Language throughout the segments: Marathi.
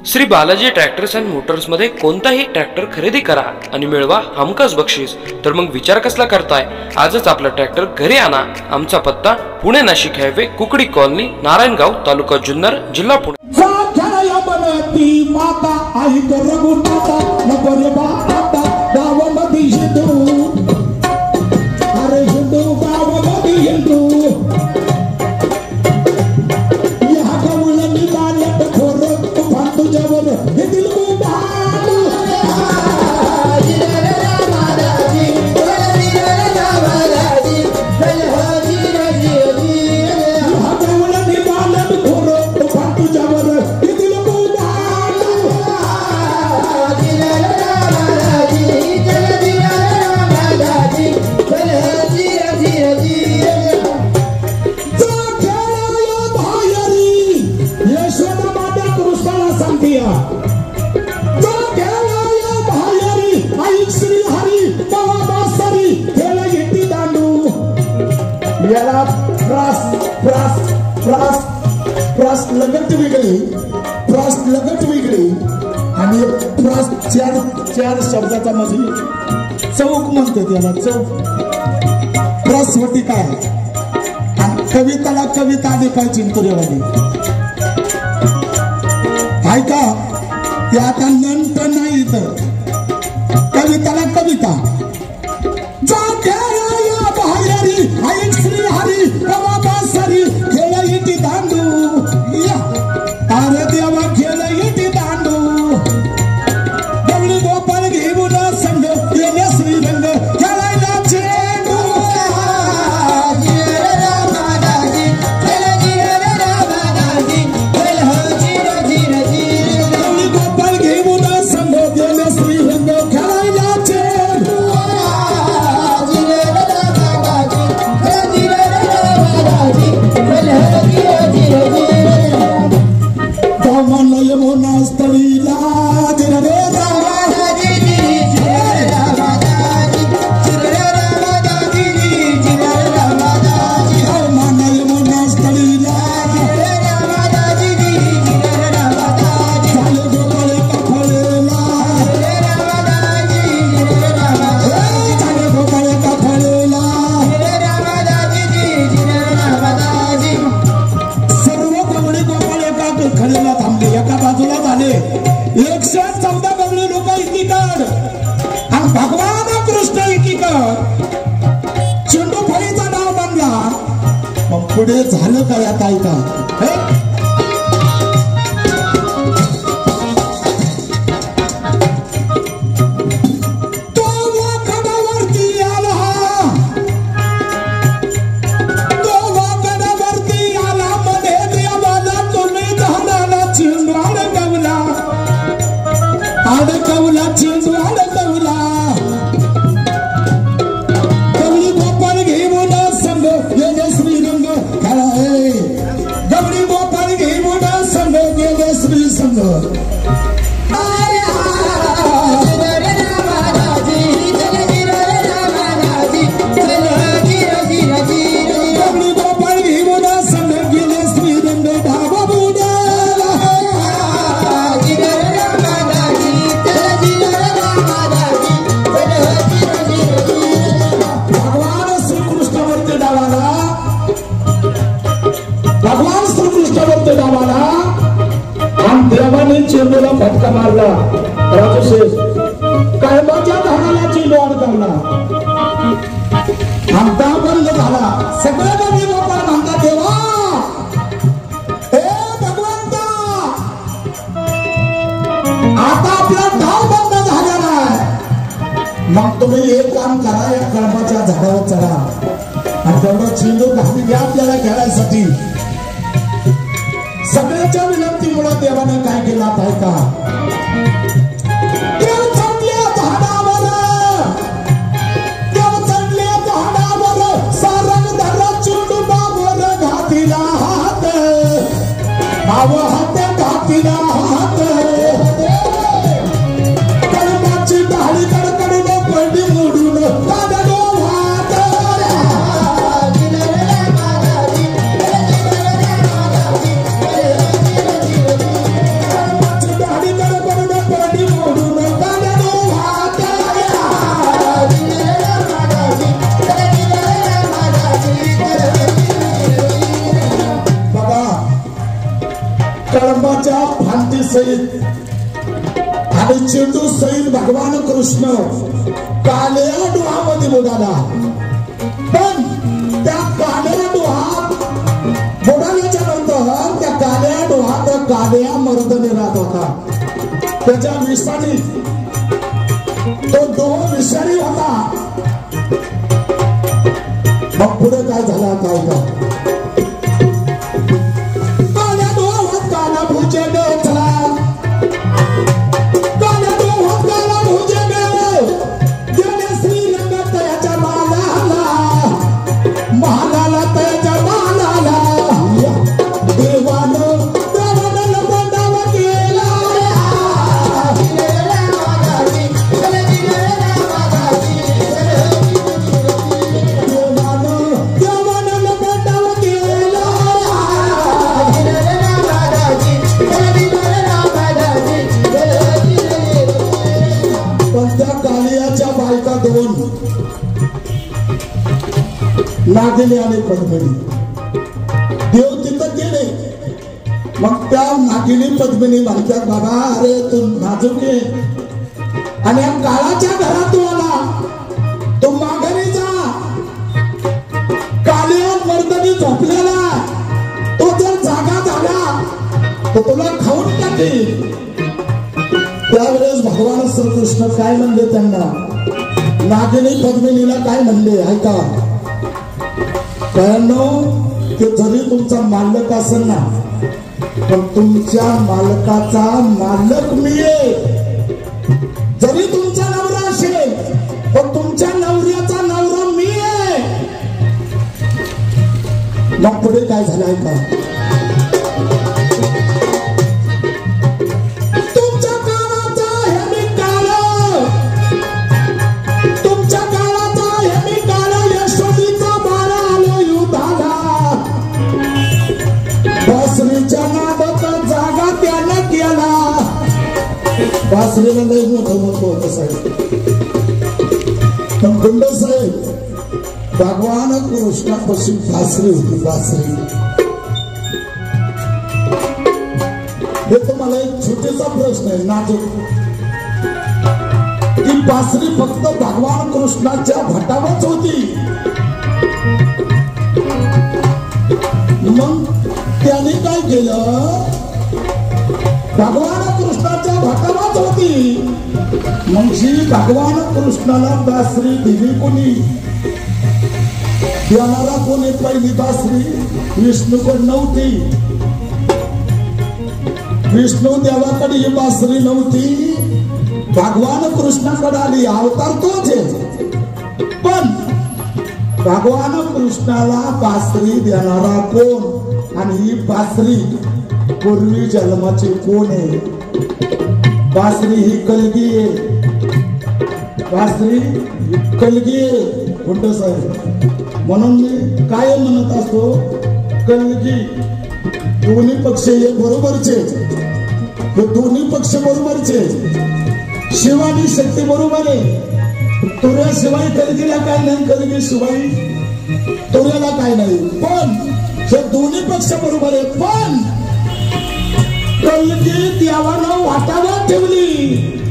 Shri Balaji tractors and Motors मध्ये कोणताही ट्रॅक्टर खरेदी करा आणि मिळवा हमखास बक्षीस। तर मग विचार कसला करताय, आजच आपला ट्रॅक्टर घरी आणा। आमचा पत्ता पुणे नाशिक हायवे, कुकडी कॉलनी, नारायणगाव, तालुका जुन्नर, जिल्हा पुणे। लगट वेगळी आणि चार शब्दाचा मध्ये चौक म्हणते त्याला चौक। प्रस्वती काय आणि कविताला कविता लिखायची तुझ्यावाली ऐका, ते आता नंत नाही तर कविताला कविता बाहेरी ऐक श्री हरी बाबा सरी खेळ इटी दांडू अरे देवा खेळ इटी दांडू दगडी गोपाळ घेऊन संघ गेले श्रीरंग खेळायला चेंडू दगडी गोपाळ घेऊन संघ गेले श्रीरंग खेळायला चेंडू मनय मोनास्तळीला जिरे मनय मोनास्तळीला गोपाळ काफळेला गोपाळ काफळेला सर्व गवळी गोपाळ एका खळेला थांबले, एका बाजूला झाले 114 गवळी लोक एकीकडे आणि भगवान कृष्ण एकीकडे चेंडू फळीचा नाव बनला। मग पुढे झालं काय आता ऐका, तो वाकडावरती आला, तो वाकडावरती आला मध्ये देवाला तुम्ही धानाला चेंडू अडकवला, अडकवला चेंडू अडकवला। गवळी गोपाळ घेऊन संघ गेले श्रीरंग खेळाय, गवळी गोपाळ घेऊन संघ गेले श्री संघ गवळी गोपाळ घेऊन संघ गेले श्रीरंग धावा बुडाला। भगवान श्रीकृष्णावरती डावाला, भगवान श्रीकृष्णावरती डावाला आणि देवाने चेंडूला फटका मारला। राजशेष कळबाच्या झाडाला चेंडू अडकवला, आमचा बंद झाला। सगळ्या गवळी गोपाळ म्हणतात देवा हे भगवंता, आता आपला डाव बंद झालेला आहे, मग तुम्ही एक काम करा, या कळबाच्या झाडावर चढा आणि तेवढा चेंडू घाली घ्या आपल्याला खेळायसाठी। सगळ्याच्या विनंतीमुळे देवाने काय केला ऐका, देव चढले झाडावर, देव चढले झाडावर, सारंग धरा चेंडू बावर घातीला हात, बाव हात घातीला हात, कळबाची डाळी कडकडीने पडली मोडून काढलो हात। कळबाची डाळी काळ्याच्या फांदी सहित आणि चेंडू सहित भगवान कृष्ण काळ्या डोहामध्ये बुडाला. पण त्या काळ्या डोहात बुडाल्याच्या नंतर त्या काळ्या डोहात काळ्या मर्दने राहत होता. त्याच्या विषारी तो डोह विषारी होता. मग पुढे काय झाला काय का काळ्या डोहात काला भुजे चला काळ्या डोहात काला भुजे गेले श्रीरंग तयाच्या महालाला तयाच्या महालाला देवानं लपंडाव केला. नागिनी आणि पद्मिनी देव तिथं गेले. मग त्या नागिनी पद्मिनी म्हणतात बाबा अरे तू नाजूक आहे आणि या काळाच्या घरात तू आला तो माघारी जा. काळ्या मर्दानी झोपलेला तो जर जागा झाला तर तुला खाऊन टाकेल. त्यावेळेस भगवान श्रीकृष्ण काय म्हणले त्यांना नागिनी पद्मिनीला काय म्हणले ऐका. कारण ते जरी तुमचा मालक असेल ना पण तुमच्या मालकाचा मालक मी आहे. जरी तुमचा नवरा असेल पण तुमच्या नवऱ्याचा नवरा मी आहे. मग पुढे काय झालंय का तुमच्या काळाचा हे मी काळ तुमच्या काळाचा हे मी काळ यशोदीचा बाळा आलो युद्धाला. बासरीच्या नादात जागा त्यानं केला. बासरीला लई मोठं मोठं होतं साहेब. पण गुंड साहेब भगवान कृष्णापासून बासरी होती. बासरी हे तुम्हाला एक छोटेसा प्रश्न आहे नाजूक की बासरी फक्त भगवान कृष्णाच्या भटावरच होती. मग त्याने काय केलं भगवान कृष्णाच्या भटावरच होती. मग जी भगवान कृष्णाला बासरी दिली कोणी देणारा कोणी पहिली बासरी विष्णूकडे नव्हती. विष्णू देवाकडे ही बासरी नव्हती भगवान कृष्णाकडे आली. अवतार तोच आहे पण भगवान कृष्णाला बासरी देणारा कोण आणि ही बासरी पूर्वी जन्माची कोण आहे. बासरी ही कलगी आहे. बासरी ही कलगी आहे गुंड साहेब. म्हणून मी काय म्हणत असतो कलगी दोन्ही पक्ष हे बरोबरचे. हे दोन्ही पक्ष बरोबरचे. शिव आणि शक्ती बरोबर आहे. तुऱ्याशिवाय कलगीला काय नाही कलगी शिवाय तुऱ्याला काय नाही. पण हे दोन्ही पक्ष बरोबर आहे. पण कलगी देवानं वाटावर ठेवली.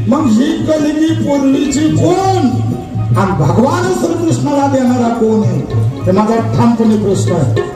मग ही कलगी पूर्वीची कोण आणि भगवान श्रीकृष्णाला देणारा कोण आहे हे माझा ठामपणे प्रश्न आहे.